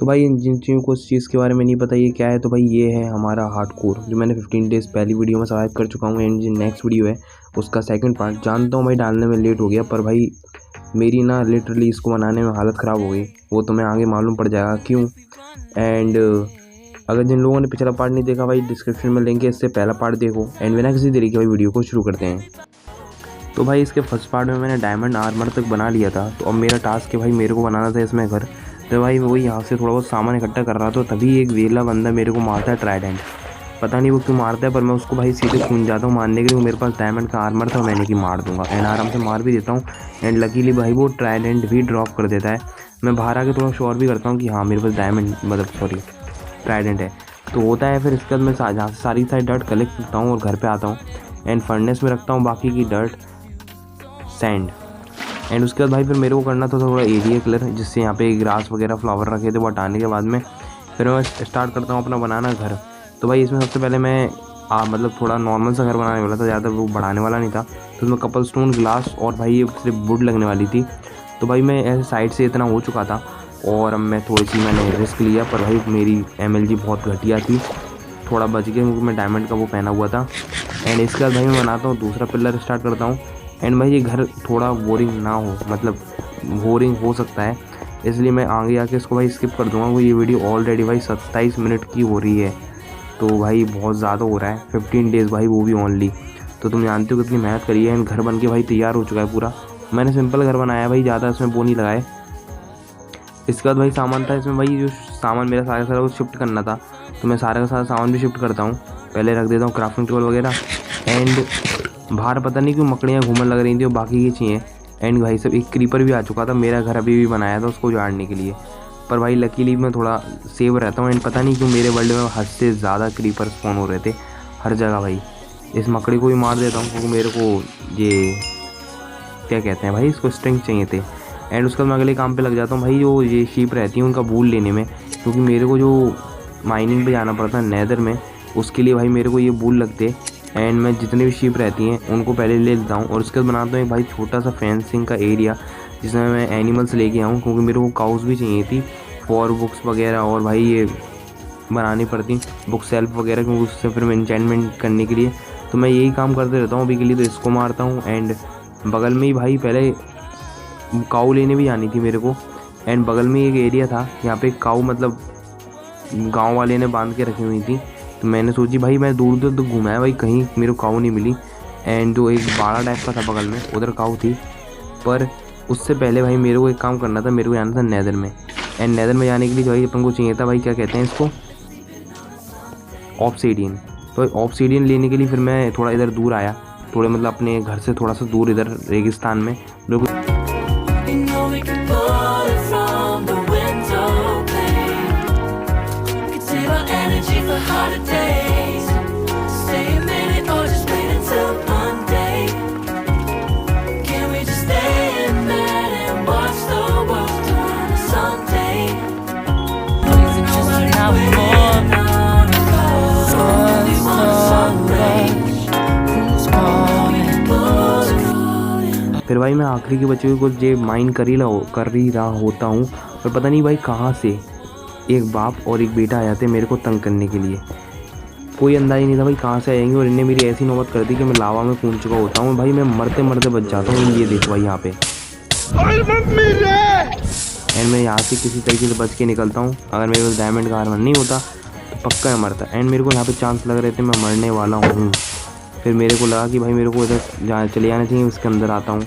तो भाई इन जिन चीज़ों को इस चीज़ के बारे में नहीं पता ये क्या है, तो भाई ये है हमारा हार्डकोर, जो मैंने 15 डेज़ पहली वीडियो में सर्वाइव कर चुका हूँ। एंड जो नेक्स्ट वीडियो है उसका सेकंड पार्ट जानता हूँ भाई डालने में लेट हो गया, पर भाई मेरी ना लिटरली इसको बनाने में हालत ख़राब हो गई। वो तो मैं आगे मालूम पड़ जाएगा क्यों। एंड अगर जिन लोगों ने पिछला पार्ट नहीं देखा भाई डिस्क्रिप्शन में लिंक है, इससे पहला पार्ट देखो। एंड बिना किसी तरीके भाई वीडियो को शुरू करते हैं। तो भाई इसके फर्स्ट पार्ट में मैंने डायमंड आर्मर तक बना लिया था, तो अब मेरा टास्क है भाई मेरे को बनाना था इसमें घर। तो भाई वही यहाँ से थोड़ा बहुत सामान इकट्ठा कर रहा था, तभी एक वेला बंदा मेरे को मारता है ट्राइडेंट। पता नहीं वो क्यों मारता है, पर मैं उसको भाई सीधे खून जाता हूँ मारने के लिए। मेरे पास डायमंड का आर्मर था, मैंने कि मार दूंगा एंड आराम से मार भी देता हूँ। एंड लकीली भाई वो ट्राइडेंट भी ड्रॉप कर देता है। मैं बाहर आके थोड़ा श्योर भी करता हूँ कि हाँ मेरे पास डायमंड ट्राइडेंट है। तो होता है फिर इसके बाद मैं जहाँ से सारी डर्ट कलेक्ट करता हूँ और घर पर आता हूँ एंड फर्नेस में रखता हूँ बाकी की डर्ट सैंड। एंड उसके बाद भाई फिर मेरे को करना था थोड़ा एरिया क्लियर, जिससे यहाँ पे ग्रास वगैरह फ्लावर रखे थे वो हटाने के बाद में फिर मैं स्टार्ट करता हूँ अपना बनाना घर। तो भाई इसमें सबसे पहले मैं मतलब थोड़ा नॉर्मल सा घर बनाने वाला था, ज़्यादा वो बढ़ाने वाला नहीं था। तो उसमें कपल स्टोन ग्लास और भाई ये सिर्फ वुड लगने वाली थी। तो भाई मैं ऐसे साइड से इतना हो चुका था और अब मैं थोड़ी सी मैंने रिस्क लिया, पर भाई मेरी MLG बहुत घटिया थी, थोड़ा बच गया क्योंकि मैं डायमंड का वो पहना हुआ था। एंड इसके बाद भाई मैं बनाता हूँ दूसरा पिलर स्टार्ट करता हूँ। एंड भाई ये घर थोड़ा बोरिंग ना हो, मतलब बोरिंग हो सकता है, इसलिए मैं आगे आके इसको भाई स्किप कर दूंगा। ये वीडियो ऑलरेडी भाई 27 मिनट की हो रही है, तो भाई बहुत ज़्यादा हो रहा है। 15 डेज़ भाई वो भी ओनली। तो तुम जानते हो कितनी मेहनत करी है। एंड घर बन के भाई तैयार हो चुका है पूरा। मैंने सिंपल घर बनाया भाई, ज़्यादा इसमें वो नहीं लगाए। इसके बाद भाई सामान था इसमें, भाई जो सामान मेरा सारा वो शिफ्ट करना था, तो मैं सारा का सारा सामान भी शिफ्ट करता हूँ। पहले रख देता हूँ क्राफ्टिंग टेबल वगैरह। एंड बाहर पता नहीं क्यों मकड़ियाँ घूमने लग रही थी और बाकी की चाहिए। एंड भाई सब एक क्रीपर भी आ चुका था, मेरा घर अभी भी बनाया था उसको उजाड़ने के लिए, पर भाई लकीली मैं थोड़ा सेव रहता हूँ। एंड पता नहीं क्यों मेरे वर्ल्ड में हद से ज़्यादा क्रीपर स्पॉन हो रहे थे हर जगह। भाई इस मकड़ी को भी मार देता हूँ क्योंकि मेरे को ये क्या कहते हैं भाई, इसको स्ट्रिंग चाहिए थे। एंड उसके बाद मैं अगले काम पे लग जाता हूँ भाई, जो ये शीप रहती हैं उनका वूल लेने में, क्योंकि मेरे को जो माइनिंग पे जाना पड़ता है नेदर में, उसके लिए भाई मेरे को ये वूल लगते। एंड मैं जितनी भी शीप रहती हैं उनको पहले ले लेता हूँ और उसके बाद बनाता हूँ एक भाई छोटा सा फेंसिंग का एरिया, जिसमें मैं एनिमल्स लेके आऊँ, क्योंकि मेरे को काउस भी चाहिए थी फॉर बुक्स वगैरह, और भाई ये बनानी पड़ती बुक सेल्फ वगैरह, क्योंकि उससे फिर मैं इंचेंटमेंट करने के लिए। तो मैं यही काम करते रहता हूँ अभी के लिए। तो इसको मारता हूँ एंड बगल में ही भाई पहले काऊ लेने भी जानी थी मेरे को। एंड बगल में एक एरिया था, यहाँ पे काऊ मतलब गांव वाले ने बांध के रखी हुई थी। तो मैंने सोची भाई मैं दूर दूर तक घुमाया भाई, कहीं मेरे को काऊ नहीं मिली। एंड जो एक बाड़ा टाइप का था बगल में, उधर काऊ थी। पर उससे पहले भाई मेरे को एक काम करना था, मेरे को जाना था नेदर में। एंड नेदर में जाने के लिए भाई अपन को चाहिए था भाई, क्या कहते हैं इसको, ऑब्सीडियन। तो ऑब्सीडियन लेने के लिए फिर मैं थोड़ा इधर दूर आया, थोड़े मतलब अपने घर से थोड़ा सा दूर इधर रेगिस्तान में। लोग फिर भाई मैं आखिरी के बच्चे को जे माइन कर ही रहा होता हूँ, पर पता नहीं भाई कहाँ से एक बाप और एक बेटा आ जाते मेरे को तंग करने के लिए। कोई अंदाज़ा ही नहीं था भाई कहाँ से आएंगे, और इन्हें मेरी ऐसी नौबत कर दी कि मैं लावा में कूद चुका होता हूँ भाई। मैं मरते मरते बच जाता हूँ। ये देखो भाई यहाँ पे, एंड मैं यहाँ से किसी तरीके से बच के निकलता हूँ। अगर मेरे पास डायमंड का आर्मर नहीं होता तो पक्का मैं मरता। एंड मेरे को यहाँ पे चांस लग रहे थे मैं मरने वाला हूँ। फिर मेरे को लगा कि भाई मेरे को इधर चले जाना चाहिए। उसके अंदर आता हूँ,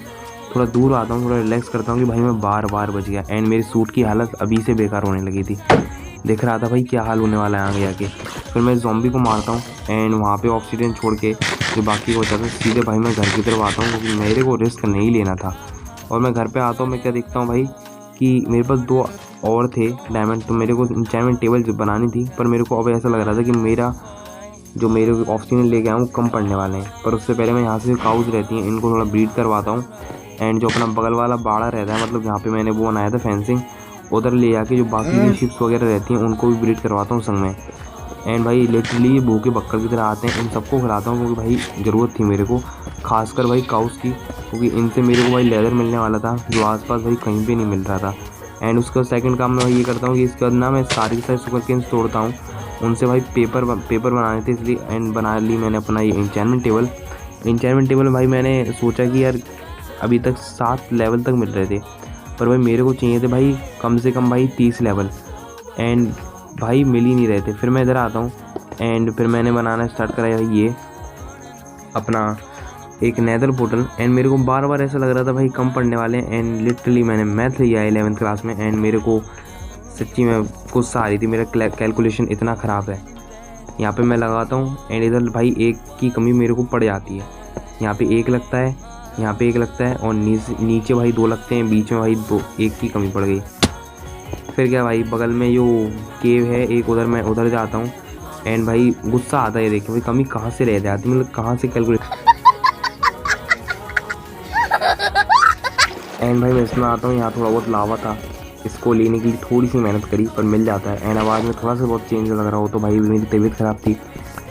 थोड़ा दूर आता हूँ, थोड़ा रिलैक्स करता हूँ कि भाई मैं बार बच गया। एंड मेरी सूट की हालत अभी से बेकार होने लगी थी, दिख रहा था भाई क्या हाल होने वाला है आगे जाके। फिर मैं ज़ॉम्बी को मारता हूँ एंड वहाँ पे ऑक्सीजन छोड़ के जो बाकी बचा था सीधे भाई मैं घर की तरफ आता हूँ, क्योंकि मेरे को रिस्क नहीं लेना था। और मैं घर पे आता हूँ, मैं क्या देखता हूँ भाई कि मेरे पास 2 और थे डायमंड। तो मेरे को इंचेंटमेंट टेबल बनानी थी, पर मेरे को अब ऐसा लग रहा था कि मेरे ऑक्सीजन लेके आऊँ कम पड़ने वाले हैं। पर उससे पहले मैं यहाँ से जो काउज रहती हैं इनको थोड़ा ब्रीड करवाता हूँ। एंड जो अपना बगल वाला बाड़ा रहता है, मतलब जहाँ पे मैंने वो बनाया था फेंसिंग, उधर ले जाके जो बाकी की शिप्स वगैरह रहती हैं उनको भी ब्रीड करवाता हूँ संग में। एंड भाई लिटरली भूखे बक्कर की तरह आते हैं, इन सबको खिलाता हूँ क्योंकि भाई ज़रूरत थी मेरे को, खासकर भाई काउस की, क्योंकि इनसे मेरे को भाई लेदर मिलने वाला था जो आसपास भाई कहीं पे नहीं मिल रहा था। एंड उसका सेकंड काम मैं ये करता हूँ कि इसके बाद ना मैं सारे के सारे सुगर केन्स तोड़ता हूँ, उनसे भाई पेपर बनाने थे इसलिए, एंड बना ली मैंने अपना ये इंचेंटमेंट टेबल में भाई मैंने सोचा कि यार अभी तक 7 लेवल तक मिल रहे थे, पर भाई मेरे को चाहिए थे भाई कम से कम भाई 30 लेवल, एंड भाई मिल ही नहीं रहे थे। फिर मैं इधर आता हूँ एंड फिर मैंने बनाना स्टार्ट करा ये अपना एक नेदर पोर्टल, एंड मेरे को बार बार ऐसा लग रहा था भाई कम पढ़ने वाले हैं, एंड लिटरली मैंने मैथ लिया है 11th क्लास में, एंड मेरे को सच्ची में गुस्सा आ रही थी, मेरा कैलकुलेशन इतना ख़राब है। यहाँ पे मैं लगाता हूँ एंड इधर भाई एक की कमी मेरे को पड़ जाती है, यहाँ पे 1 लगता है, यहाँ पे 1 लगता है, और नीचे भाई 2 लगते हैं, बीच में भाई 1 की कमी पड़ गई। फिर क्या भाई बगल में जो केव है एक, उधर मैं उधर जाता हूँ, एंड भाई गुस्सा आता है देख भाई कमी कहाँ से रह जाती, मतलब कहाँ से कैलकुलेट। एंड भाई मैं इसमें आता हूँ, यहाँ थोड़ा बहुत लावा था, इसको लेने के लिए थोड़ी सी मेहनत करी पर मिल जाता है, एंड आवाज़ में थोड़ा सा बहुत चेंज लग रहा हो तो भाई मेरी तबीयत ख़राब थी,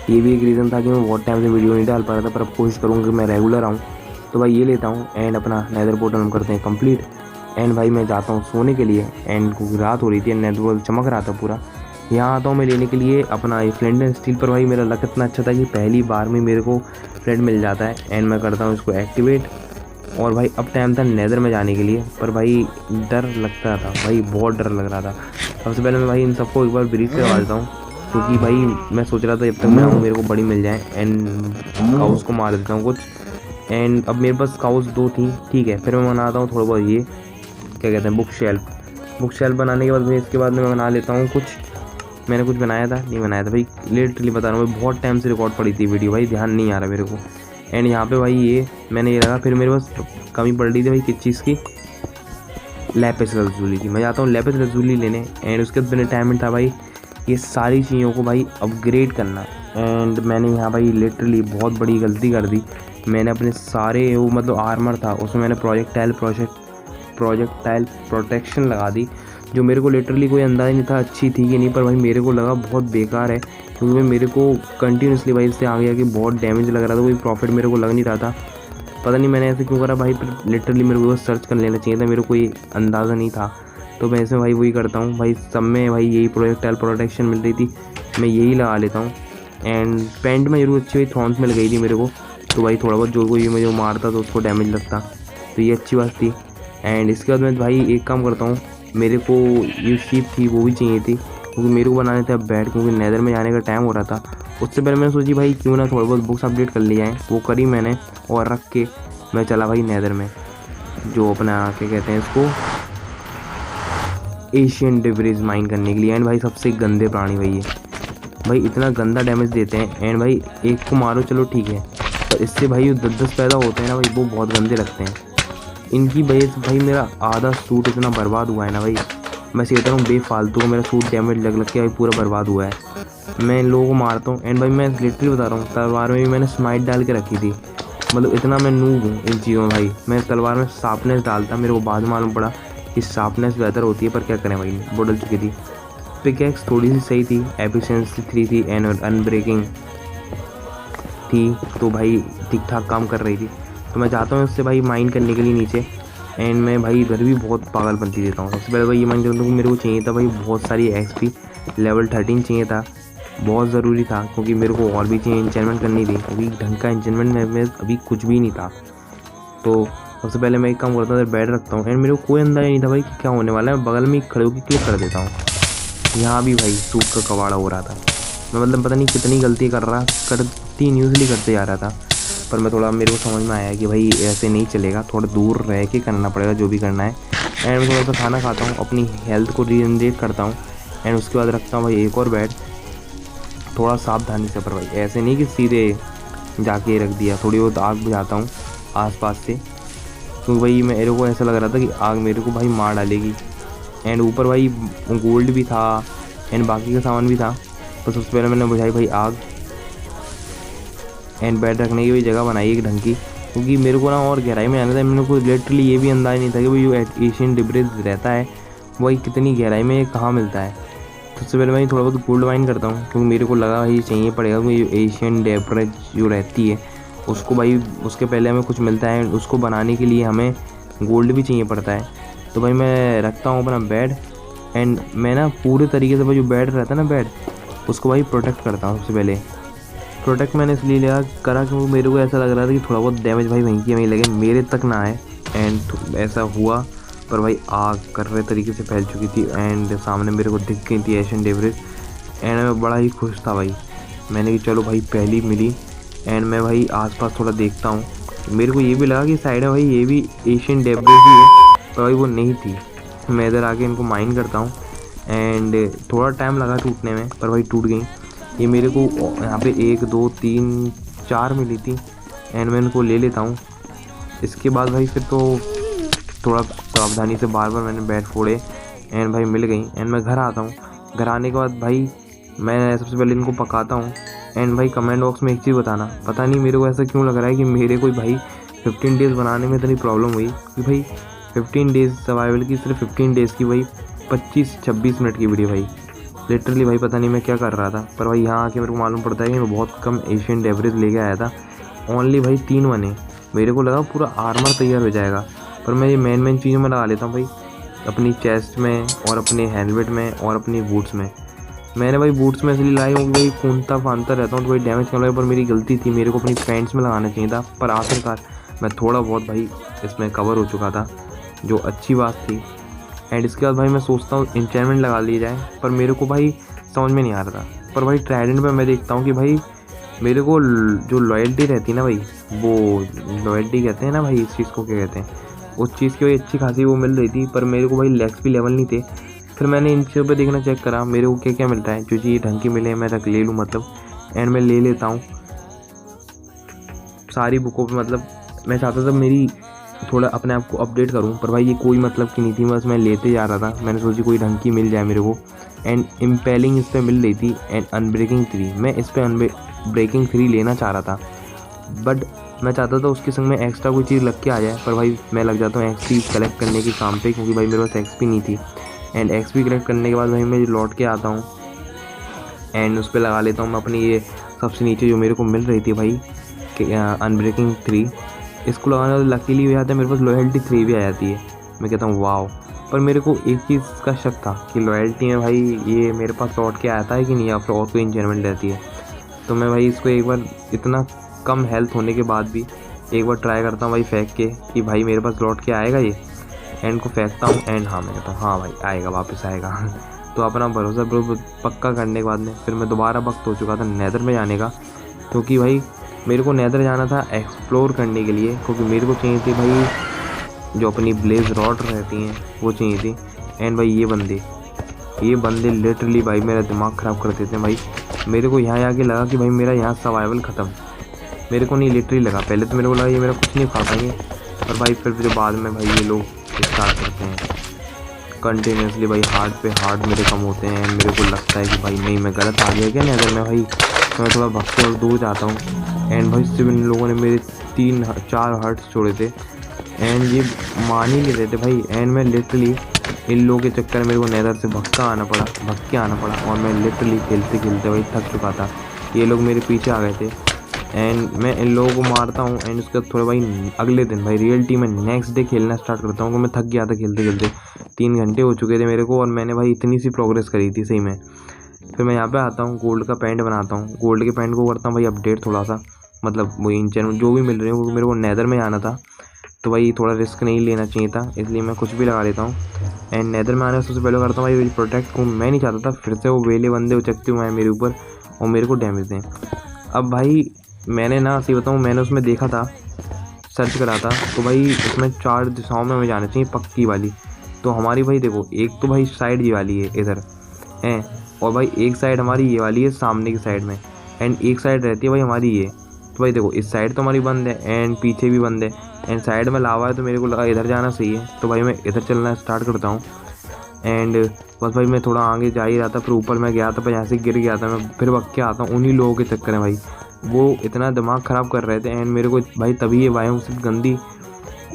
ये भी एक रीज़न था कि मैं बहुत टाइम से वीडियो नहीं डाल पा रहा था, पर अब कोशिश करूँगा कि मैं रेगुलर आऊँ। तो भाई ये लेता हूँ एंड अपना नेदर पोर्टल हम करते हैं कंप्लीट, एंड भाई मैं जाता हूँ सोने के लिए, एंड रात हो रही थी, नेदर पोर्टल चमक रहा था पूरा। यहाँ आता हूँ मैं लेने के लिए अपना ये फ्लेंट एंड स्टील, पर भाई मेरा लक इतना अच्छा था कि पहली बार में मेरे को फ्लेंट मिल जाता है, एंड मैं करता हूँ इसको एक्टिवेट। और भाई अब टाइम था नेदर में जाने के लिए, पर भाई डर लगता था भाई, बहुत डर लग रहा था। सबसे पहले मैं भाई इन सबको एक बार ब्रीथ करवा देता हूँ, क्योंकि भाई मैं सोच रहा था जब तक मैं आऊँ मेरे को बड़ी मिल जाए, एंड काउस को मार देता हूँ कुछ, एंड अब मेरे पास काउस 2 थी, ठीक है। फिर मैं बनाता हूँ थोड़ा बहुत ये क्या कहते हैं बुक शेल्फ बनाने के बाद भाई इसके बाद मैं बना लेता हूँ कुछ, मैंने कुछ बनाया था नहीं बनाया था भाई, लिटरली बता रहा हूँ भाई बहुत टाइम से रिकॉर्ड पड़ी थी वीडियो भाई, ध्यान नहीं आ रहा मेरे को। एंड यहाँ पे भाई ये मैंने ये लगा, फिर मेरे पास कमी पड़ रही थी भाई किस चीज़ की, लैपिस लज़ूली की। मैं जाता हूँ लैपिस लज़ूली लेने, एंड उसके बाद मेरे टाइम में था भाई ये सारी चीज़ों को भाई अपग्रेड करना, एंड मैंने यहाँ भाई लिटरली बहुत बड़ी गलती कर दी। मैंने अपने सारे वो मतलब आर्मर था उसमें मैंने प्रोजेक्टाइल प्रोटेक्शन लगा दी, जो मेरे को लिटरली कोई अंदाज़ा नहीं था अच्छी थी कि नहीं, पर भाई मेरे को लगा बहुत बेकार है, क्योंकि मेरे को कंटिन्यूसली भाई इससे आगे आके बहुत डैमेज लग रहा था, कोई प्रॉफिट मेरे को लग नहीं रहा था। पता नहीं मैंने ऐसे क्यों करा भाई, पर लिटरली मेरे को सर्च कर लेना चाहिए था, मेरे को कोई अंदाज़ा नहीं था। तो मैं इसमें भाई वही करता हूँ भाई, सब में भाई यही प्रोजेक्टाइल प्रोटेक्शन मिल रही थी, मैं यही लगा लेता हूँ। एंड पेंट में जरूर अच्छी हुई थॉर्न्स मिल गई थी मेरे को, तो भाई थोड़ा बहुत जो कोई मुझे मारता तो उसको डैमेज लगता, तो ये अच्छी बात थी। एंड इसके बाद मैं भाई एक काम करता हूँ, मेरे को ये शीप थी वो भी चाहिए थी, क्योंकि मेरे को बनाने थे अब बेड, क्योंकि नेदर में जाने का टाइम हो रहा था। उससे पहले मैंने सोची भाई क्यों ना थोड़ा बहुत बुक्स अपडेट कर ली जाएँ, वो करी मैंने, और रख के मैं चला भाई नेदर में, जो अपना क्या कहते हैं इसको एशियन डिब्रीज माइन करने के लिए। एंड भाई सबसे गंदे प्राणी भाई इतना गंदा डैमेज देते हैं, एंड भाई एक को मारो चलो ठीक है, पर इससे भाई 10 पैदा होते हैं ना भाई, वो बहुत गंदे लगते हैं। इनकी वजह से भाई मेरा आधा सूट इतना बर्बाद हुआ है ना भाई, मैं कहता हूँ बेफालतू का मेरा सूट डैमेज लग के भाई पूरा बर्बाद हुआ है। मैं इन लोगों को मारता हूँ, एंड भाई मैं लिटरली बता रहा हूँ तलवार में भी मैंने स्माइट डाल के रखी थी, मतलब इतना मैं नूब हूँ इन चीज़ों में भाई। मैं तलवार में शार्पनेस डालता, मेरे को बाद में मालूम पड़ा कि शार्पनेस बेहतर होती है, पर क्या करें भाई बदल चुकी थी। पिकैक्स थोड़ी सी सही थी, एफिशिएंसी 3 थी, एंड अनब्रेकिंग थी, तो भाई ठीक ठाक काम कर रही थी। तो मैं चाहता हूँ इससे भाई माइन करने के लिए नीचे, एंड मैं भाई इधर भी बहुत पागलपंती देता हूँ। सबसे पहले भाई ये माइन करने को मेरे को चाहिए था भाई बहुत सारी एक्सपी, लेवल 13 चाहिए था, बहुत ज़रूरी था, क्योंकि मेरे को और भी चीज़ें इंचेंटमेंट करनी थी, क्योंकि ढंग का इंचेंटमेंट में अभी कुछ भी नहीं था। तो सबसे पहले मैं एक काम करता हूँ, बेड रखता हूँ, एंड मेरे को कोई अंदाजा नहीं था भाई कि क्या होने वाला है। बगल में खड़े होकर क्लिक कर देता हूँ, यहाँ भी भाई सूट का कबाड़ा हो रहा था। मैं मतलब पता नहीं कितनी गलती कंटिन्यूसली करते जा रहा था, पर मैं थोड़ा मेरे को समझ में आया कि भाई ऐसे नहीं चलेगा, थोड़ा दूर रह के करना पड़ेगा जो भी करना है। एंड मैं थोड़ा सा खाना खाता हूँ, अपनी हेल्थ को रीजनरेट करता हूँ, एंड उसके बाद रखता हूँ भाई एक और बेड, थोड़ा सावधानी से, पर भाई ऐसे नहीं कि सीधे जाके रख दिया, थोड़ी बहुत आग बुझाता हूँ आसपास से, क्योंकि भाई मेरे को ऐसा लग रहा था कि आग मेरे को भाई मार डालेगी। एंड ऊपर भाई गोल्ड भी था, एंड बाकी का सामान भी था, तो सबसे पहले मैंने बुझाई भाई आग, एंड बेड रखने की भी जगह बनाई एक ढंग की, क्योंकि मेरे को ना और गहराई में आना था। मेरे को लिटरली ये भी अंदाज़ा नहीं था कि भाई जो एशियन डिब्रीज रहता है वही कितनी गहराई में कहाँ मिलता है। सबसे पहले मैं थोड़ा बहुत गोल्ड माइन करता हूँ, क्योंकि मेरे को लगा भाई चाहिए पड़ेगा, क्योंकि एशियन डिब्रीज जो रहती है उसको भाई उसके पहले हमें कुछ मिलता है, उसको बनाने के लिए हमें गोल्ड भी चाहिए पड़ता है। तो भाई मैं रखता हूँ अपना बेड एंड मैं ना पूरे तरीके से भाई जो बेड रहता है ना बेड उसको भाई प्रोटेक्ट करता हूँ। सबसे पहले प्रोटेक्ट मैंने इसलिए लिया करा क्योंकि मेरे को ऐसा लग रहा था कि थोड़ा बहुत डैमेज भाई वहीं की वहीं लगे, मेरे तक ना आए। एंड ऐसा हुआ, पर भाई आग कर रहे तरीके से फैल चुकी थी एंड सामने मेरे को दिख गई थी एशियन डेब्रिज। एंड मैं बड़ा ही खुश था भाई, मैंने कि चलो भाई पहली मिली। एंड मैं भाई आसपास थोड़ा देखता हूँ, मेरे को ये भी लगा कि साइड में भाई ये भी एशियन डेब्रिज ही है, पर भाई वो नहीं थी। मैं इधर आके इनको माइन करता हूँ एंड थोड़ा टाइम लगा टूटने में, पर भाई टूट गई। ये मेरे को यहाँ पे 1 2 3 4 मिली थी एंड मैं इनको ले लेता हूँ। इसके बाद भाई फिर तो थोड़ा सावधानी से बार बार मैंने बैट फोड़े एंड भाई मिल गई। एंड मैं घर आता हूँ, घर आने के बाद भाई मैं सबसे पहले इनको पकाता हूँ। एंड भाई कमेंट बॉक्स में एक चीज़ बताना, पता नहीं मेरे को ऐसा क्यों लग रहा है कि मेरे को भाई 15 डेज़ बनाने में इतनी प्रॉब्लम हुई कि भाई 15 डेज़ सर्वाइवल की, सिर्फ 15 डेज़ की भाई 25-26 मिनट की वीडियो भाई। लिटरली भाई पता नहीं मैं क्या कर रहा था, पर भाई यहाँ आके मेरे को मालूम पड़ता है कि मैं बहुत कम एशियन डेब्रिज लेके आया था। ओनली भाई 3 बने, मेरे को लगा पूरा आर्मर तैयार हो जाएगा, पर मैं ये मेन चीज़ों में लगा लेता हूँ भाई, अपनी चेस्ट में और अपने हेलमेट में और अपनी बूट्स में। मैंने भाई बूट्स में इसलिए लाई हूँ कि भाई कूदता फानता रहता हूँ तो भाई डैमेज कर लगा, पर मेरी गलती थी, मेरे को अपनी पैंट्स में लगाना चाहिए था। पर आखिरकार मैं थोड़ा बहुत भाई इसमें कवर हो चुका था, जो अच्छी बात थी। एंड इसके बाद भाई मैं सोचता हूँ इंचेंटमेंट लगा ली जाए, पर मेरे को भाई समझ में नहीं आ रहा था। पर भाई ट्राइडेंट पे मैं देखता हूँ कि भाई मेरे को जो लॉयल्टी रहती है ना भाई, वो लॉयल्टी कहते हैं ना भाई, इस चीज़ को क्या कहते हैं, उस चीज़ की भाई अच्छी खासी वो मिल रही थी। पर मेरे को भाई लेग्स भी लेवल नहीं थे। फिर मैंने इन चीज़ों पे देखना चेक करा मेरे को क्या क्या मिलता है, जो चीज़ ढंग की मिले मैं रख ले लूँ मतलब। एंड मैं ले लेता हूँ सारी बुकों पे, मतलब मैं चाहता था मेरी थोड़ा अपने आप को अपडेट करूं, पर भाई ये कोई मतलब की नहीं थी, बस मैं लेते जा रहा था। मैंने सोची कोई ढंग की मिल जाए मेरे को। एंड इम्पेलिंग इस पर मिल रही थी एंड अनब्रेकिंग 3, मैं इस पर अनब्रेकिंग 3 लेना चाह रहा था, बट मैं चाहता था उसके संग में एक्स्ट्रा कोई चीज़ लग के आ जाए। पर भाई मैं लग जाता हूँ एक्सपी कलेक्ट करने के काम पे, क्योंकि भाई मेरे पास एक्सपी नहीं थी। एंड एक्सपी कलेक्ट करने के बाद भाई मैं लौट के आता हूँ एंड उस पर लगा लेता हूँ मैं अपनी ये सबसे नीचे जो मेरे को मिल रही थी भाई अनब्रेकिंग 3। इसको लगाने वाला लकीली भी आता है, मेरे पास लॉयल्टी 3 भी आ जाती है। मैं कहता हूँ वाओ। पर मेरे को एक चीज़ का शक था कि लॉयल्टी में भाई ये मेरे पास लौट के आता है कि नहीं, या फिर और कोई इंचेंटमेंट रहती है। तो मैं भाई इसको एक बार इतना कम हेल्थ होने के बाद भी एक बार ट्राई करता हूँ भाई फेंक के कि भाई मेरे पास लौट के आएगा ये। एंड को फेंकता हूँ एंड हाँ मैं कहता हूँ हाँ भाई आएगा, वापस आएगा। तो अपना भरोसा पक्का करने के बाद में फिर मैं दोबारा वक्त हो चुका था नेदर में जाने का, क्योंकि भाई मेरे को नेदर जाना था एक्सप्लोर करने के लिए, क्योंकि मेरे को चाहिए थी भाई जो अपनी ब्लेज रॉड रहती हैं वो चाहिए थी। एंड भाई ये बंदे लिटरली भाई मेरा दिमाग ख़राब कर देते हैं भाई। मेरे को यहाँ आके लगा कि भाई मेरा यहाँ सर्वाइवल ख़त्म, मेरे को नहीं लिटरली लगा। पहले तो मेरे को लगा ये मेरा कुछ नहीं खा पाएंगे, पर भाई फिर बाद में भाई ये लोग स्टार्ट करते हैं कंटिन्यूसली भाई हार्ड पे हार्ड मेरे कम होते हैं। मेरे को लगता है कि भाई नहीं मैं गलत आ गया क्या नेदर में भाई, तो मैं थोड़ा भक्ति और दूर जाता हूँ। एंड भाई सिर्फ इन लोगों ने मेरे 3-4 हर्ट्स छोड़े थे एंड ये मान ही नहीं रहे थे भाई। एंड मैं लिटरली इन लोगों के चक्कर में मेरे को नेदर से भग के आना पड़ा और मैं लिटरली खेलते खेलते भाई थक चुका था। ये लोग मेरे पीछे आ गए थे एंड मैं इन लोगों को मारता हूँ। एंड उसके बाद थोड़ा भाई अगले दिन भाई रियल टीम में नेक्स्ट डे खेलना स्टार्ट करता हूँ, क्योंकि मैं थक गया था खेलते खेलते। 3 घंटे हो चुके थे मेरे को और मैंने भाई इतनी सी प्रोग्रेस करी थी सही में। फिर मैं यहाँ पे आता हूँ, गोल्ड का पैंट बनाता हूँ, गोल्ड के पैंट को करता हूँ भाई अपडेट थोड़ा सा, मतलब वो इंचेंटमेंट जो भी मिल रही है, क्योंकि मेरे को नेदर में आना था तो भाई थोड़ा रिस्क नहीं लेना चाहिए था, इसलिए मैं कुछ भी लगा लेता हूँ। एंड नेदर में आने से सबसे पहले करता हूँ भाई प्रोटेक्ट को। मैं नहीं चाहता था फिर से वो वेले बंदे उचकते हुए मेरे ऊपर और मेरे को डैमेज दें। अब भाई मैंने ना सही बताऊँ, मैंने उसमें देखा था, सर्च करा था, तो भाई उसमें 4 दिशाओं में हमें जाना चाहिए पक्की वाली। तो हमारी भाई देखो एक तो भाई साइड ये वाली है इधर है, और भाई एक साइड हमारी ये वाली है सामने की साइड में, एंड एक साइड रहती है भाई हमारी ये। तो भाई देखो इस साइड तो हमारी बंद है एंड पीछे भी बंद है एंड साइड में लावा है, तो मेरे को लगा इधर जाना सही है। तो भाई मैं इधर चलना स्टार्ट करता हूँ एंड बस भाई मैं थोड़ा आगे जा ही रहा था, फिर ऊपर मैं गया था, पर यहाँ से गिर गया था। मैं फिर वक्त के आता हूँ उन्हीं लोगों के चक्कर में भाई, वो इतना दिमाग ख़राब कर रहे थे। एंड मेरे को भाई तभी ये वायु सिर्फ गंदी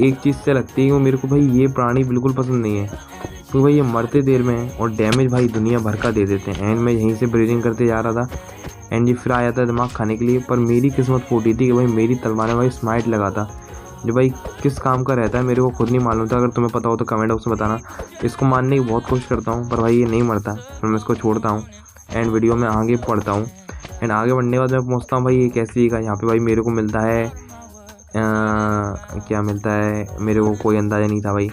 एक चीज़ से लगती है कि मेरे को भाई ये प्राणी बिल्कुल पसंद नहीं है, क्योंकि भाई ये मरते देर में है और डैमेज भाई दुनिया भर का दे देते हैं। एंड मैं यहीं से ब्रीजिंग करते जा रहा था एंड ये फिर आया था दिमाग खाने के लिए, पर मेरी किस्मत फूटी थी कि भाई मेरी तलवार में भाई स्माइट लगा था। जो भाई किस काम का रहता है मेरे को खुद नहीं मालूम था। अगर तुम्हें पता हो तो कमेंट बॉक्स में बताना। इसको मारने की बहुत कोशिश करता हूँ पर भाई ये नहीं मरता, फिर मैं इसको छोड़ता हूँ एंड वीडियो में आगे पढ़ता हूँ। एंड आगे बढ़ने के बाद मैं पहुँचता हूँ भाई एक ऐसी जगह, यहाँ पे भाई मेरे को मिलता है क्या मिलता है मेरे को कोई अंदाज़ा नहीं था भाई।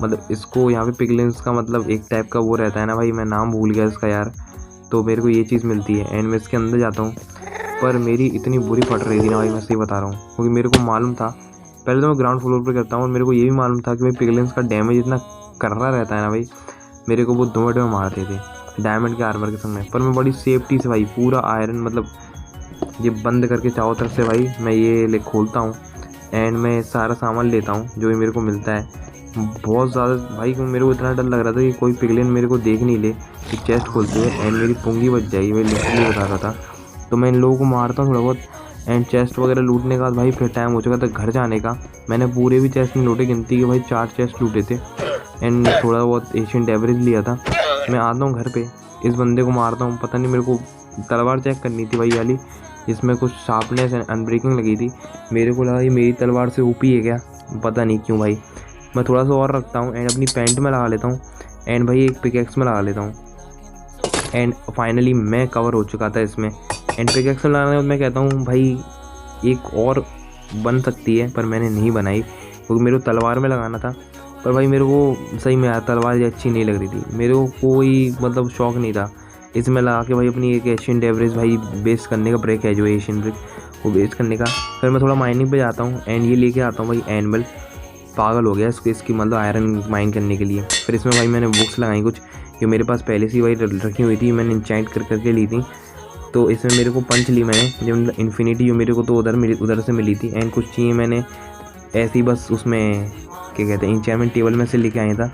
मतलब इसको यहाँ पे पिगलिन्स का मतलब एक टाइप का वो रहता है ना भाई, मैं नाम भूल गया इसका यार। तो मेरे को ये चीज़ मिलती है एंड मैं इसके अंदर जाता हूँ, पर मेरी इतनी बुरी फट रही थी ना भाई, मैं सही बता रहा हूँ। क्योंकि मेरे को मालूम था, पहले तो मैं ग्राउंड फ्लोर पे करता हूँ और मेरे को ये भी मालूम था कि भाई पिगलिन्स का डैमेज इतना कर्रा रहता है ना भाई, मेरे को वो 2 मिनट में मारते थे डायमंड के आर्मर के संग में। पर मैं बड़ी सेफ्टी से भाई पूरा आयरन मतलब ये बंद करके चारों तरफ से भाई मैं ये ले खोलता हूँ एंड मैं सारा सामान लेता हूँ जो भी मेरे को मिलता है। बहुत ज़्यादा भाई मेरे को इतना डर लग रहा था कि कोई पिगलिन मेरे को देख नहीं ले कि चेस्ट खोलते हुए एंड मेरी पुंगी बच जाएगी, मैं लिटरली बता रहा था। तो मैं इन लोगों को मारता हूँ थोड़ा बहुत एंड चेस्ट वगैरह लूटने के बाद भाई फिर टाइम हो चुका था घर जाने का। मैंने पूरे भी चेस्ट नहीं लूटे, गिनती के भाई 4 चेस्ट लूटे थे एंड थोड़ा बहुत एशियन एवरेज लिया था। मैं आता हूँ घर पे, इस बंदे को मारता हूँ। पता नहीं मेरे को तलवार चेक करनी थी भाई वाली, इसमें कुछ शार्पनेस एंड अनब्रेकिंग लगी थी। मेरे को लगा ये मेरी तलवार से ऊपी है क्या, पता नहीं क्यों भाई। मैं थोड़ा सा और रखता हूँ एंड अपनी पैंट में लगा लेता हूँ एंड भाई एक पिकेक्स में लगा लेता हूँ एंड फाइनली मैं कवर हो चुका था इसमें। एंड पिकेक्स में लगाने के बाद मैं कहता हूँ भाई एक और बन सकती है, पर मैंने नहीं बनाई क्योंकि मेरे को तलवार में लगाना था। पर भाई मेरे को सही में तलवार अच्छी नहीं लग रही थी, मेरे को कोई मतलब शौक नहीं था इसमें लगा के भाई अपनी एक एशियन एवरेज भाई बेस करने का, ब्रेक है जो एशियन ब्रेक वो बेस करने का। फिर मैं थोड़ा माइनिंग पे जाता हूँ एंड ये लेके आता हूँ भाई एनिमल, पागल हो गया इसकी मतलब आयरन माइन करने के लिए। फिर इसमें भाई मैंने बुक्स लगाई कुछ जो मेरे पास पहले से भाई रखी हुई थी, मैंने इंचाइंट कर करके ली थी। तो इसमें मेरे को पंच ली मैंने जो इन्फिनिटी जो मेरे को तो उधर से मिली थी एंड कुछ चीज़ें मैंने ऐसे ही बस उसमें क्या कहते हैं इंचाइंटमेंट टेबल में से लेके आया था।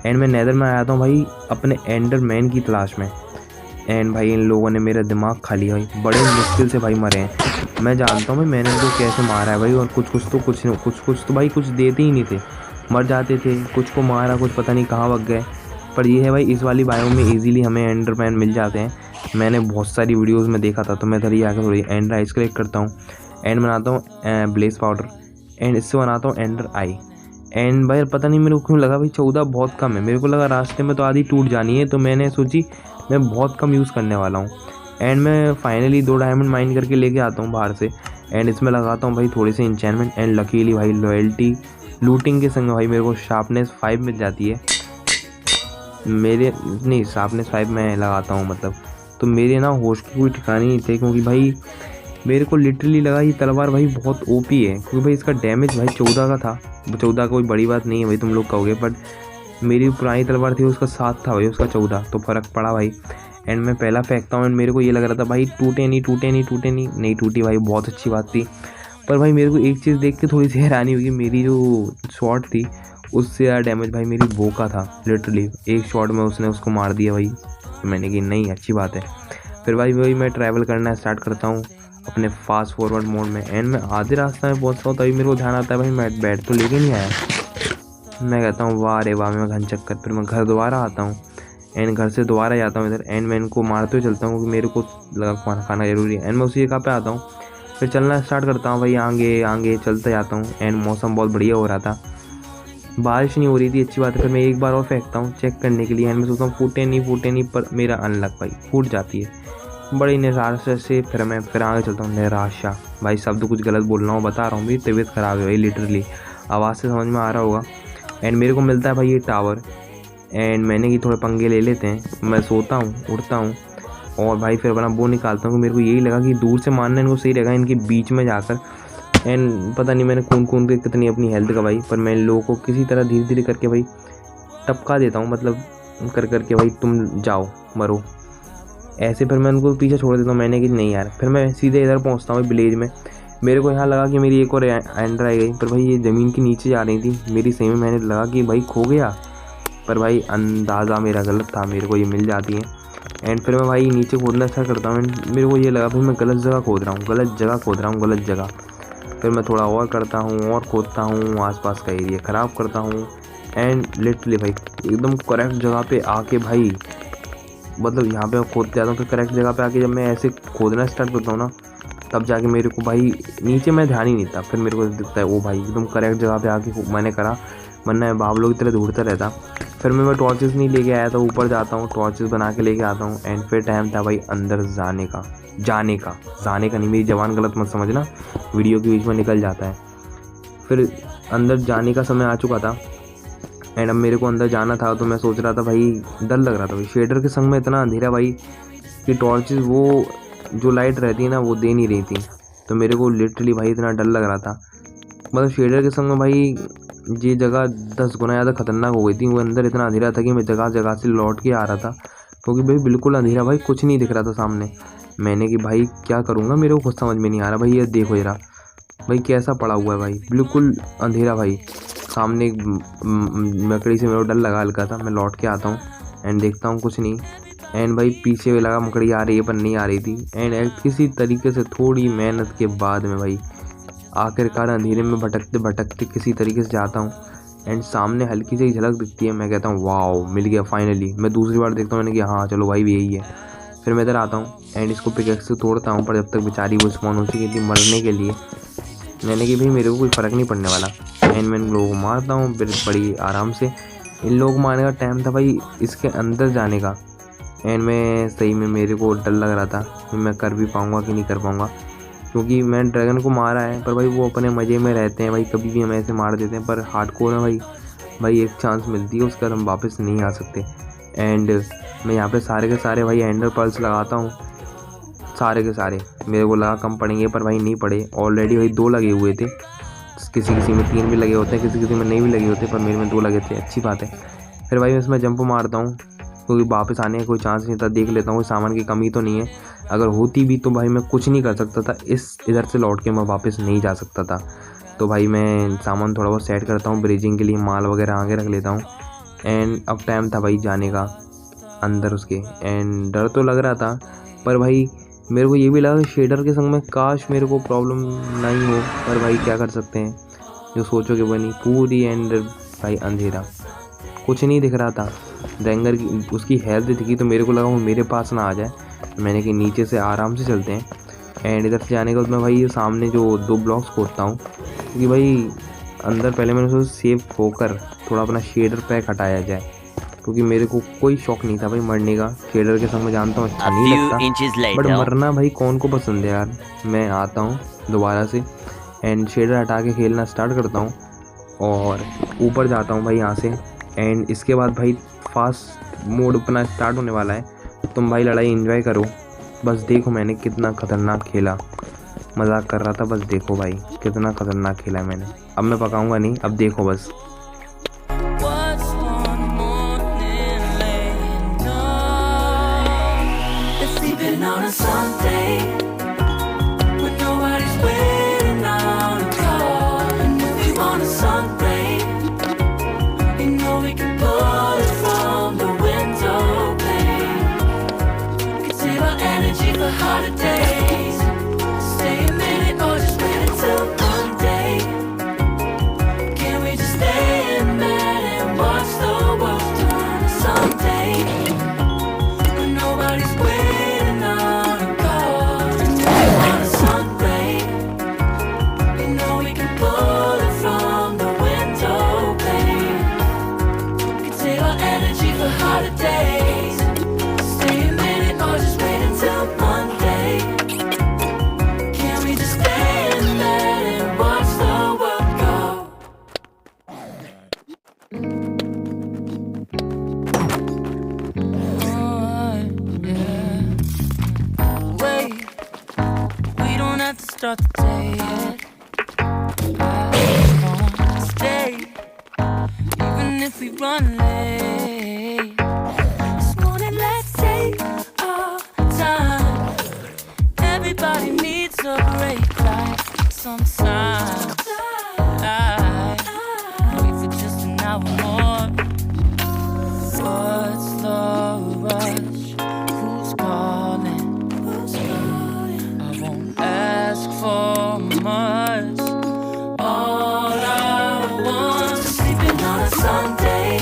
एंड मैं नेदर में आया था भाई अपने एंडर मैन की तलाश में एंड भाई इन लोगों ने मेरा दिमाग खा लिया भाई, बड़े मुश्किल से भाई मरे हैं। मैं जानता हूँ भाई मैंने इनको कैसे मारा है भाई, और कुछ तो भाई कुछ देते ही नहीं थे, मर जाते थे। कुछ को मारा, कुछ पता नहीं कहाँ भग गए। पर ये है भाई इस वाली बायो में इजीली हमें एंडरमैन मिल जाते हैं। मैंने बहुत सारी वीडियोस में देखा था, तो मैं इधर ही आकर थोड़ी एंडर आइस कलेक्ट करता हूँ एंड बनाता हूँ ब्लेस पाउडर एंड इससे बनाता हूँ एंडर आई। एंड भाई पता नहीं मेरे को क्यों लगा भाई 14 बहुत कम है, मेरे को लगा रास्ते में तो आधी टूट जानी है, तो मैंने सोची मैं बहुत कम यूज़ करने वाला हूँ। एंड मैं फाइनली 2 डायमंड माइन करके लेके आता हूँ बाहर से एंड इसमें लगाता हूँ भाई थोड़ी सी इंचैनमेंट एंड लकीली भाई लॉयल्टी लूटिंग के संग भाई मेरे को शार्पनेस 5 मिल जाती है। मेरे नहीं शार्पनेस 5 मैं लगाता हूँ मतलब, तो मेरे ना होश की कोई ठिकानी नहीं थे क्योंकि भाई मेरे को लिटरली लगा ये तलवार भाई बहुत ओपी है क्योंकि भाई इसका डैमेज भाई 14 का था। 14 कोई बड़ी बात नहीं है भाई तुम लोग कहोगे, बट मेरी पुरानी तलवार थी उसका 7 था भाई, उसका 14, तो फ़र्क पड़ा भाई। एंड मैं पहला फेंकता हूँ एंड मेरे को ये लग रहा था भाई टूटे नहीं टूटी भाई, बहुत अच्छी बात थी। पर भाई मेरे को एक चीज़ देख के थोड़ी सी हैरानी हुई, मेरी जो शॉट थी उससे ज़्यादा डैमेज भाई मेरी बो का था। लिटरली एक शॉट में उसने उसको मार दिया भाई। तो मैंने कहा नहीं अच्छी बात है। फिर भाई मैं ट्रैवल करना स्टार्ट करता हूँ अपने फास्ट फॉरवर्ड मोड में एंड मैं आधे रास्ते में पहुँचता हूँ तभी मेरे को ध्यान आता है भाई मैं बैट तो लेके नहीं आया। मैं कहता हूँ वाह रे वाह, मैं घन चक्कर। फिर मैं घर दोबारा आता हूँ एंड घर से दोबारा जाता हूँ इधर एंड मैं इनको मारते हुए चलता हूँ क्योंकि मेरे को लगा खाना जरूरी है। एंड मैं उसी जगह पे आता हूँ, फिर चलना स्टार्ट करता हूँ भाई आगे चलते जाता हूँ एंड मौसम बहुत बढ़िया हो रहा था, बारिश नहीं हो रही थी, अच्छी बात है। फिर मैं एक बार और फेंकता हूँ चेक करने के लिए एंड मैं सोचता हूँ फूटे नहीं, पर मेरा अनलक भाई फूट जाती है बड़ी निराशा से। फिर मैं आगे चलता हूँ, निराशा भाई शब्द कुछ गलत बोल रहा हूँ बता रहा हूँ, मेरी तबीयत ख़राब है भाई लिटरली, आवाज़ से समझ में आ रहा होगा। एंड मेरे को मिलता है भाई ये टावर एंड मैंने कि थोड़े पंगे ले लेते हैं। मैं सोता हूँ उठता हूँ और भाई फिर अपना वो निकालता हूँ कि मेरे को यही लगा कि दूर से मारना इनको सही रहेगा इनके बीच में जाकर। एंड पता नहीं मैंने कौन के कितनी अपनी हेल्थ गवाई, पर मैं इन लोगों को किसी तरह धीरे धीरे करके भाई टपका देता हूँ, मतलब करके भाई तुम जाओ मरो ऐसे। फिर मैं उनको पीछे छोड़ देता हूँ, मैंने कि नहीं यार। फिर मैं सीधे इधर पहुँचता हूँ विलेज में। मेरे को यहाँ लगा कि मेरी एक और एंडर आई गई, पर भाई ये ज़मीन के नीचे जा रही थी मेरी, सही में मैंने लगा कि भाई खो गया, पर भाई अंदाज़ा मेरा गलत था, मेरे को ये मिल जाती है। एंड फिर मैं भाई नीचे खोदना स्टार्ट करता हूँ। मेरे को ये लगा भाई मैं गलत जगह खोद रहा हूँ। फिर मैं थोड़ा और करता हूँ और खोदता हूँ, आसपास का एरिया ख़राब करता हूँ एंड लिटरली भाई एकदम करेक्ट जगह पे आके भाई मतलब यहाँ पे खोदते जाता हूँ। फिर करेक्ट जगह पे आके जब मैं ऐसे खोदना स्टार्ट करता हूँ ना, तब जाके मेरे को भाई नीचे मैं ध्यान ही नहीं था, फिर मेरे को दिखता है ओ भाई एकदम करेक्ट जगह पे आके मैंने करा, वरना बाबलों की तरह ढूंढता रहता। फिर मैं टॉर्चेस नहीं लेके आया था, ऊपर जाता हूँ टॉर्चेस बना के लेके आता हूँ। एंड फिर टाइम था भाई अंदर जाने का नहीं, मेरी जबान गलत मत समझना, वीडियो के बीच में निकल जाता है। फिर अंदर जाने का समय आ चुका था एंड अब मेरे को अंदर जाना था, तो मैं सोच रहा था भाई, डर लग रहा था भाई, शेडर के संग में इतना अंधेरा भाई कि टॉर्चेस वो जो लाइट रहती है ना वो दे नहीं रही थी, तो मेरे को लिटरली भाई इतना डर लग रहा था। मतलब शेडर के संग में भाई ये जगह 10 गुना ज़्यादा खतरनाक हो गई थी। वो अंदर इतना अंधेरा था कि मैं जगह जगह से लौट के आ रहा था, क्योंकि भाई बिल्कुल अंधेरा भाई, कुछ नहीं दिख रहा था सामने। मैंने कि भाई क्या करूँगा, मेरे को कुछ समझ में नहीं आ रहा भाई। ये देखो जरा भाई कैसा पड़ा हुआ है भाई, बिल्कुल अंधेरा भाई। सामने एक मकड़ी से मेरे को डर लगा हल्का था। मैं लौट के आता हूँ एंड देखता हूँ कुछ नहीं। एंड भाई पीछे भी लगा मकड़ी आ रही है पर नहीं आ रही थी। एंड किसी तरीके से थोड़ी मेहनत के बाद में भाई आखिरकार अंधेरे में भटकते भटकते किसी तरीके से जाता हूँ एंड सामने हल्की सी झलक दिखती है। मैं कहता हूँ वाओ मिल गया फाइनली। मैं दूसरी बार देखता हूँ, मैंने कि हाँ चलो भाई यही है। फिर मैं इधर आता हूँ एंड इसको पिकैक्स से तोड़ता हूँ, पर जब तक बेचारी वो स्पॉन हो चुकी थी मरने के लिए, मैंने कि भाई मेरे को कोई फ़र्क नहीं पड़ने वाला। एंड मैं इन लोगों को मारता हूँ फिर बड़ी आराम से। इन लोगों को मारने का टाइम था भाई इसके अंदर जाने का। एंड मैं सही में मेरे को डर लग रहा था कि मैं कर भी पाऊँगा कि नहीं कर पाऊँगा, क्योंकि मैंने ड्रैगन को मारा है पर भाई वो अपने मज़े में रहते हैं भाई, कभी भी हमें ऐसे मार देते हैं। पर हार्डकोर है भाई एक चांस मिलती है, उसके बाद हम वापस नहीं आ सकते। एंड मैं यहाँ पे सारे के सारे भाई एंडर पर्ल्स लगाता हूँ, सारे के सारे। मेरे को लगा कम पड़ेंगे पर भाई नहीं पड़े, ऑलरेडी भाई 2 लगे हुए थे। किसी किसी में 3 भी लगे होते हैं, किसी किसी में नहीं भी लगे होते, पर मेरे में 2 लगे थे, अच्छी बात है। फिर भाई मैं इसमें जंप मारता हूँ क्योंकि वापस आने का कोई चांस नहीं था। देख लेता हूँ सामान की कमी तो नहीं है, अगर होती भी तो भाई मैं कुछ नहीं कर सकता था, इधर से लौट के मैं वापस नहीं जा सकता था। तो भाई मैं सामान थोड़ा बहुत सेट करता हूँ, ब्रिजिंग के लिए माल वगैरह आगे रख लेता हूँ। एंड अब टाइम था भाई जाने का अंदर उसके। एंड डर तो लग रहा था पर भाई मेरे को ये भी लगा शेडर के संग में काश मेरे को प्रॉब्लम नहीं हो, पर भाई क्या कर सकते हैं, जो सोचोगे बनी पूरी। एंड भाई अंधेरा, कुछ नहीं दिख रहा था। रेंगर की उसकी हेल्थ दिखी तो मेरे को लगा वो मेरे पास ना आ जाए। मैंने कि नीचे से आराम से चलते हैं। एंड इधर से जाने के बाद मैं भाई सामने जो 2 ब्लॉक्स खोदता हूँ, क्योंकि भाई अंदर पहले मैंने उसको सेफ होकर थोड़ा अपना शेडर पैक हटाया जाए, क्योंकि मेरे को कोई शौक नहीं था भाई मरने का। शेडर के संग में जानता हूँ अच्छा नहीं लगता, बट मरना भाई कौन को पसंद है यार। मैं आता हूँ दोबारा से एंड शेडर हटा के खेलना स्टार्ट करता हूँ और ऊपर जाता हूँ भाई यहाँ से। एंड इसके बाद भाई फास्ट मोड अपना स्टार्ट होने वाला है। तुम भाई लड़ाई एंजॉय करो, बस देखो मैंने कितना ख़तरनाक खेला। मजाक कर रहा था, बस देखो भाई कितना ख़तरनाक खेला है मैंने। अब मैं पकाऊंगा नहीं, अब देखो बस। Start the day yet. I won't stay, even if we run late. This morning, let's take our time. Everybody needs a break, like sometimes. I wait for just an hour more. What's the rush? Who's calling? I won't ask for much. All I want is sleeping on a Sunday.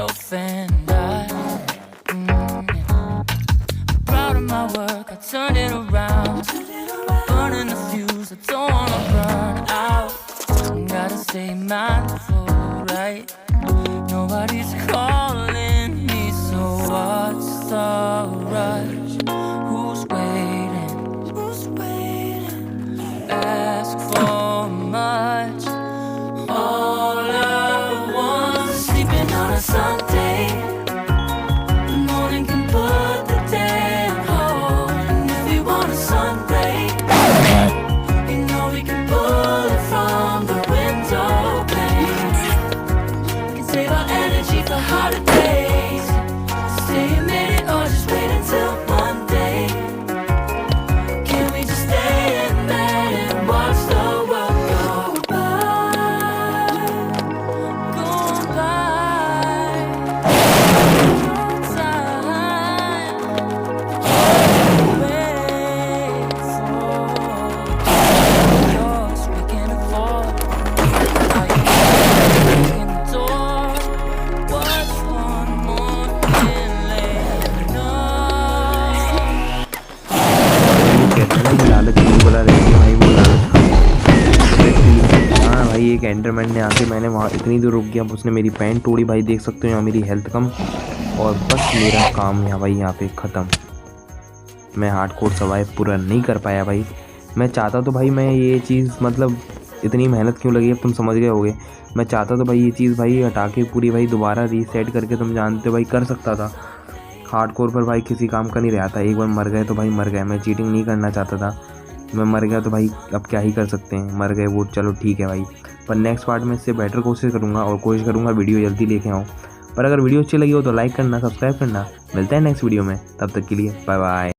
myself and I'm proud of my work, I turned it around. Burning the fuse, I don't wanna burn out. Gotta stay mindful, right? Nobody's calling me, so what's the rush? Who's waiting? Ask for much. All I want is sleeping on a Sunday. The morning can put the day on hold. And if you want a sunray, you know we can pull it from the window pane. We can save our energy for harder days. Stay a minute or just wait until Monday. Can we just stay in bed and watch the world go by? Go by. No time. Wait for yours. We can afford. Are you knocking the door? What's one more thing left? No. कहते हैं ना कि लालच नहीं बोला रहती है भाई, वो लालच हाँ भाई। एक एंडरमैन ने आके, मैंने वहाँ इतनी दूर रुक गया, उसने मेरी पैंट तोड़ी भाई, देख सकते हो यहाँ मेरी हेल्थ कम, और बस मेरा काम यहाँ भाई यहाँ पे ख़त्म। मैं हार्डकोर सर्वाइव पूरा नहीं कर पाया भाई। मैं चाहता तो भाई, मैं ये चीज़ मतलब इतनी मेहनत क्यों लगी अब तुम समझ गए होगे। मैं चाहता तो भाई ये चीज़ भाई हटा के पूरी भाई दोबारा रीसेट करके, तुम जानते हो भाई, कर सकता था। हार्डकोर पर भाई किसी काम का नहीं रहा था। एक बार मर गए तो भाई मर गए। मैं चीटिंग नहीं करना चाहता था, मैं मर गया तो भाई अब क्या ही कर सकते हैं, मर गए वो, चलो ठीक है भाई। पर नेक्स्ट पार्ट में इससे बेटर कोशिश करूँगा, और कोशिश करूँगा वीडियो जल्दी लेके आऊँ। पर अगर वीडियो अच्छी लगी हो तो लाइक करना, सब्सक्राइब करना। मिलते हैं नेक्स्ट वीडियो में, तब तक के लिए बाय बाय।